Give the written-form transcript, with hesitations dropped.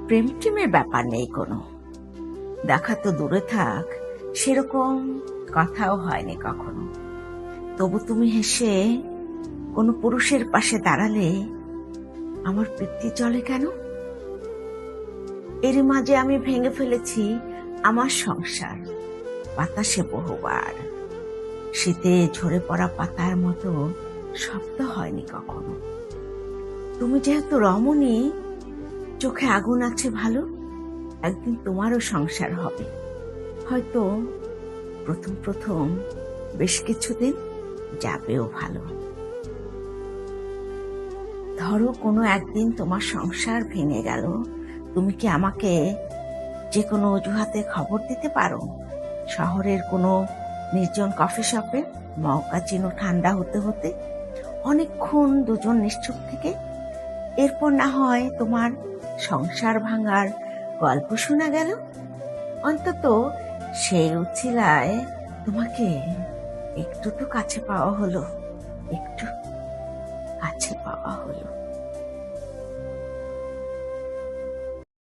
প্রেম টেমের ব্যাপার নেই কোনো, দেখা তো দূরে থাক, সেরকম কথাও হয়নি কখনো। তবু তুমি হেসে কোনো পুরুষের পাশে দাঁড়ালে আমার পিত্তি জ্বলে কেন? এর মাঝে আমি ভেঙে ফেলেছি আমার সংসার বাতাসে বহুবার। শীতে ঝরে পড়া পাতার মতো শব্দ হয়নি কখনো। তুমি যেহেতু রমণী, চোখে আগুন আছে ভালো, একদিন তোমারও সংসার হবে। হয়তো প্রথম প্রথম বেশ কিছুদিন যাবেও ভালো। ধরো কোনো একদিন তোমার সংসার ভেঙে গেল, তুমি কি আমাকে যে কোনো অজুহাতে খবর দিতে পারো? শহরের কোনো নির্জন কফি শপে মক্কাচিনো ঠান্ডা হতে হতে অনেকক্ষণ দুজন নিশ্চুপ থেকে এরপর না হয় তোমার সংসার ভাঙার গল্প শোনা গেল। অন্তত সেই উছিলায় তোমাকে একটু তো কাছে পাওয়া হলো, একটু কাছে পাওয়া হলো।